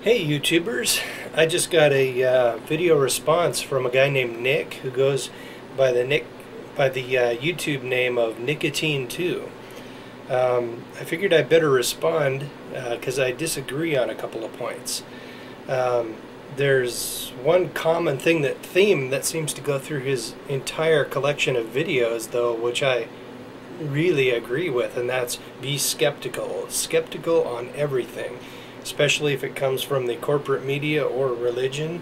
Hey YouTubers, I just got a video response from a guy named Nick who goes by the YouTube name of Nicotine2. I figured I better respond because I disagree on a couple of points. There's one common theme that seems to go through his entire collection of videos, though, which I really agree with, and that's be skeptical. Skeptical on everything, especially if it comes from the corporate media or religion.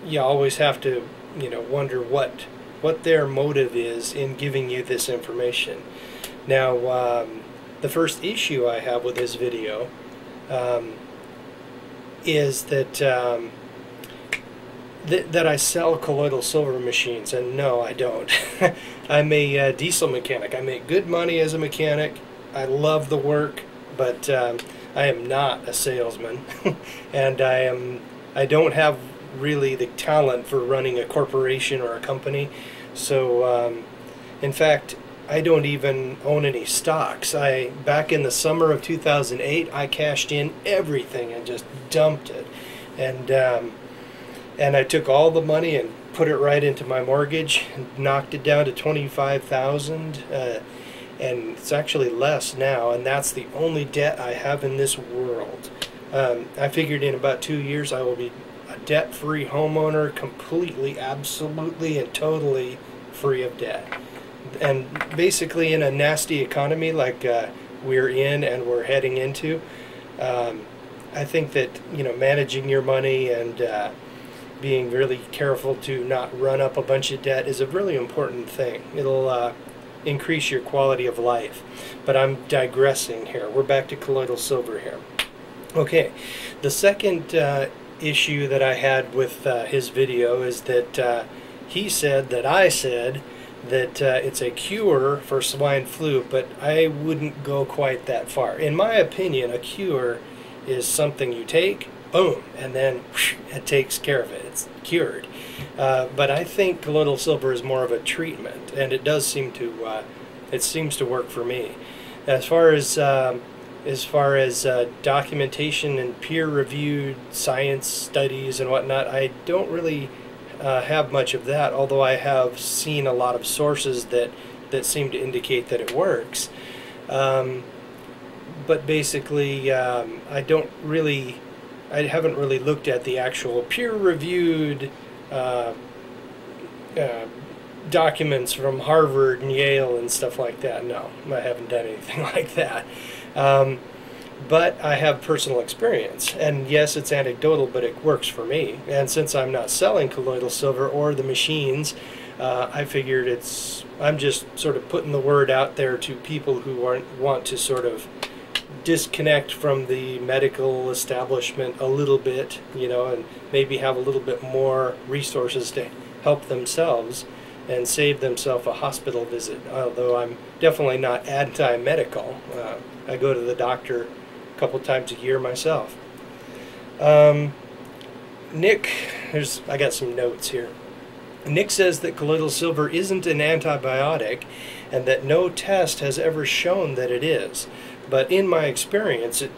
You always have to, wonder what their motive is in giving you this information. Now, the first issue I have with this video is that that I sell colloidal silver machines, and no, I don't. I'm a diesel mechanic. I make good money as a mechanic. I love the work, but I am not a salesman, and I don't have really the talent for running a corporation or a company. So, in fact, I don't even own any stocks. Back in the summer of 2008, I cashed in everything and just dumped it, and I took all the money and put it right into my mortgage, and knocked it down to $25,000. And it's actually less now, and that's the only debt I have in this world. I figured in about 2 years I will be a debt-free homeowner, completely, absolutely, and totally free of debt. And basically in a nasty economy like we're in and we're heading into, I think that managing your money and being really careful to not run up a bunch of debt is a really important thing. It'll increase your quality of life. But I'm digressing here. We're back to colloidal silver here. Okay, the second issue that I had with his video is that he said that I said that it's a cure for swine flu, but I wouldn't go quite that far. In my opinion, a cure is something you take, boom, and then whoosh, it takes care of it. It's cured. But I think colloidal silver is more of a treatment, and it does seem to work for me. As far as documentation and peer-reviewed science studies and whatnot, I don't really have much of that. Although I have seen a lot of sources that seem to indicate that it works. But basically, I haven't really looked at the actual peer-reviewed documents from Harvard and Yale and stuff like that. No, I haven't done anything like that. But I have personal experience, and yes, it's anecdotal, but it works for me. And since I'm not selling colloidal silver or the machines, I figured I'm just sort of putting the word out there to people who want to sort of disconnect from the medical establishment a little bit, and maybe have a little bit more resources to help themselves and save themselves a hospital visit. Although I'm definitely not anti-medical. I go to the doctor a couple times a year myself. Nick, I got some notes here. Nick says that colloidal silver isn't an antibiotic and that no test has ever shown that it is. But in my experience, it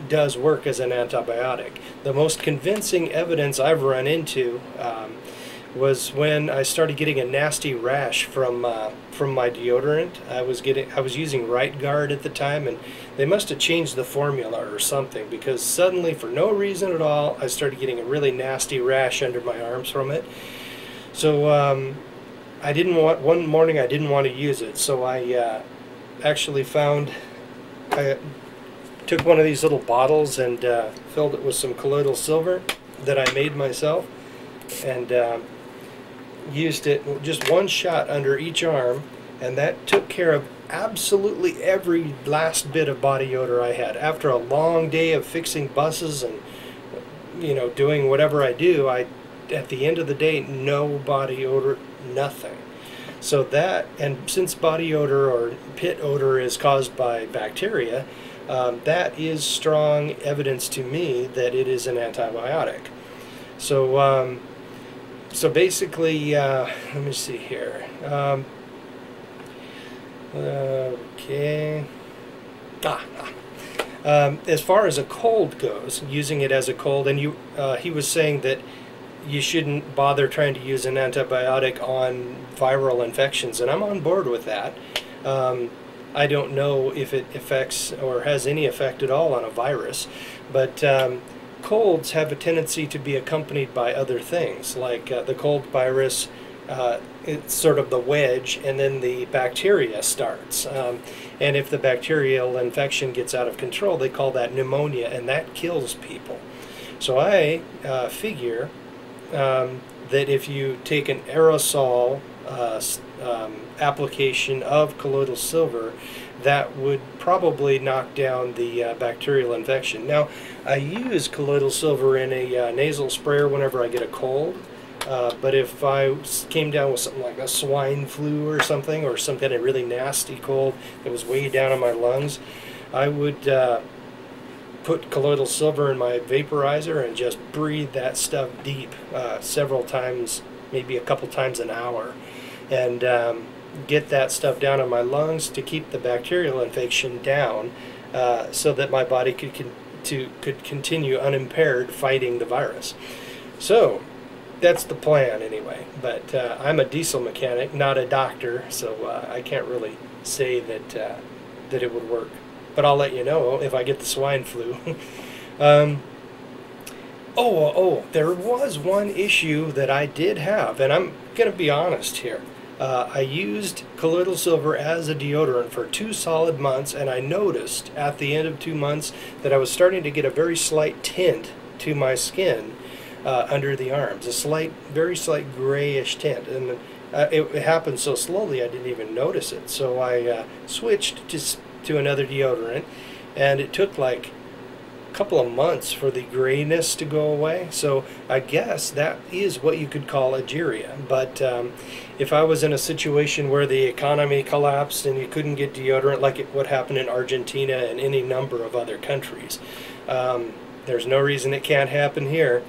does work as an antibiotic. The most convincing evidence I've run into was when I started getting a nasty rash from my deodorant. I was using Right Guard at the time, and they must have changed the formula or something, because suddenly, for no reason at all, I started getting a really nasty rash under my arms from it. So one morning I didn't want to use it, so I actually I took one of these little bottles and filled it with some colloidal silver that I made myself, and used it just one shot under each arm, and that took care of absolutely every last bit of body odor I had. After a long day of fixing buses and doing whatever I do, at the end of the day, no body odor, nothing. So and since body odor or pit odor is caused by bacteria, that is strong evidence to me that it is an antibiotic. So so basically, let me see here. Okay. As far as a cold goes, using it as a cold, and he was saying that you shouldn't bother trying to use an antibiotic on viral infections, and I'm on board with that. I don't know if it affects or has any effect at all on a virus, but colds have a tendency to be accompanied by other things, like the cold virus. It's sort of the wedge, and then the bacteria starts. And if the bacterial infection gets out of control, they call that pneumonia, and that kills people. So I figure that if you take an aerosol application of colloidal silver, that would probably knock down the bacterial infection. Now, I use colloidal silver in a nasal sprayer whenever I get a cold. But if I came down with something like a swine flu or something, or some kind of really nasty cold that was way down in my lungs, I would put colloidal silver in my vaporizer and just breathe that stuff deep several times, maybe a couple times an hour, and get that stuff down in my lungs to keep the bacterial infection down, so that my body could continue unimpaired fighting the virus. So that's the plan anyway, but I'm a diesel mechanic, not a doctor, so I can't really say that it would work. But I'll let you know if I get the swine flu. There was one issue that I did have, and I'm going to be honest here. I used colloidal silver as a deodorant for 2 solid months, and I noticed at the end of 2 months that I was starting to get a very slight tint to my skin under the arms, a very slight grayish tint, and it happened so slowly I didn't even notice it. So I switched to another deodorant, and it took like a couple of months for the grayness to go away. So I guess that is what you could call a Ageria. But if I was in a situation where the economy collapsed and you couldn't get deodorant, like what happened in Argentina and any number of other countries, there's no reason it can't happen here.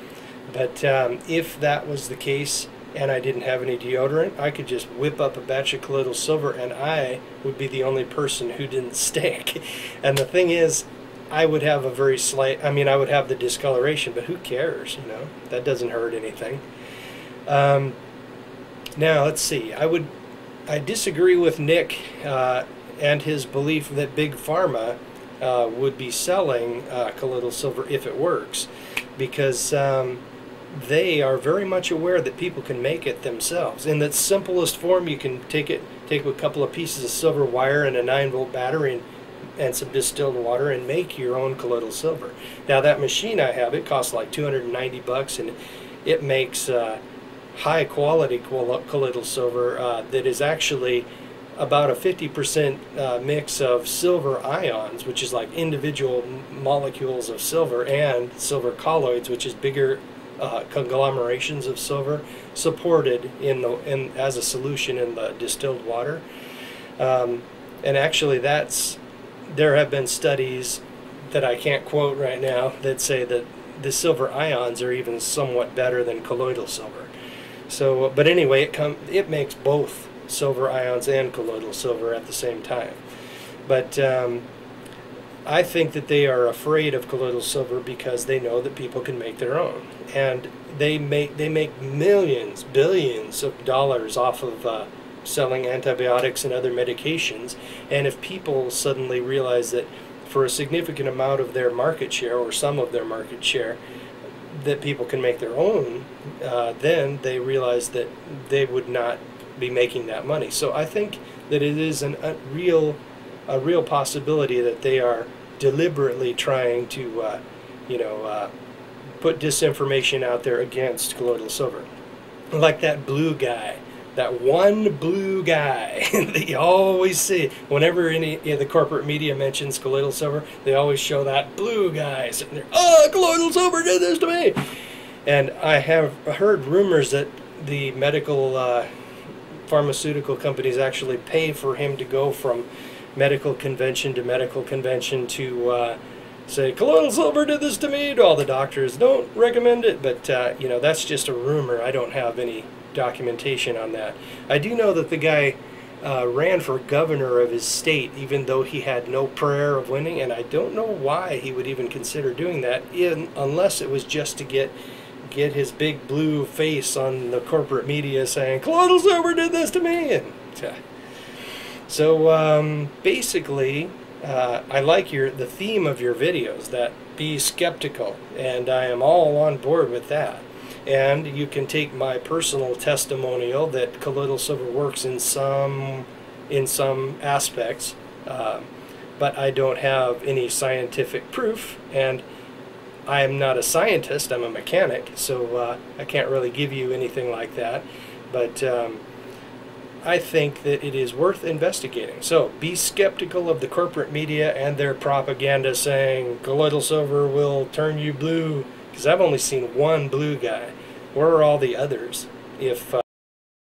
But if that was the case and I didn't have any deodorant, I could just whip up a batch of colloidal silver and I would be the only person who didn't stink. And the thing is, I would have a very slight, I would have the discoloration, but who cares, that doesn't hurt anything. Now, let's see, I disagree with Nick and his belief that Big Pharma would be selling colloidal silver if it works, because they are very much aware that people can make it themselves. In the simplest form, you can take a couple of pieces of silver wire and a 9-volt battery and some distilled water and make your own colloidal silver. Now, that machine I have, it costs like $290, and it makes high quality colloidal silver that is actually about a 50% mix of silver ions, which is like individual molecules of silver, and silver colloids, which is bigger conglomerations of silver supported as a solution in the distilled water. And actually, there have been studies that I can't quote right now that say that the silver ions are even somewhat better than colloidal silver. So, but anyway, it makes both silver ions and colloidal silver at the same time. But I think that they are afraid of colloidal silver because they know that people can make their own, and they make millions, billions of dollars off of selling antibiotics and other medications. And if people suddenly realize that for a significant amount of their market share, or some of their market share, that people can make their own, then they realize that they would not be making that money. So I think that it is a real possibility that they are deliberately trying to put disinformation out there against colloidal silver. Like that blue guy, that one blue guy that you always see whenever any of the corporate media mentions colloidal silver, they always show that blue guy sitting there, "Oh, colloidal silver did this to me." And I have heard rumors that the medical pharmaceutical companies actually pay for him to go from medical convention to medical convention to say, "Colloidal silver did this to me," to all the doctors. Don't recommend it, but that's just a rumor. I don't have any documentation on that. I do know that the guy ran for governor of his state, even though he had no prayer of winning, and I don't know why he would even consider doing that, unless it was just to get his big blue face on the corporate media saying, Colloidal silver did this to me. And so basically, I like the theme of your videos, that be skeptical, and I am all on board with that. And you can take my personal testimonial that colloidal silver works in some aspects, but I don't have any scientific proof, and I am not a scientist, I'm a mechanic, so I can't really give you anything like that. But I think that it is worth investigating. So be skeptical of the corporate media and their propaganda saying colloidal silver will turn you blue, because I've only seen one blue guy. Where are all the others? If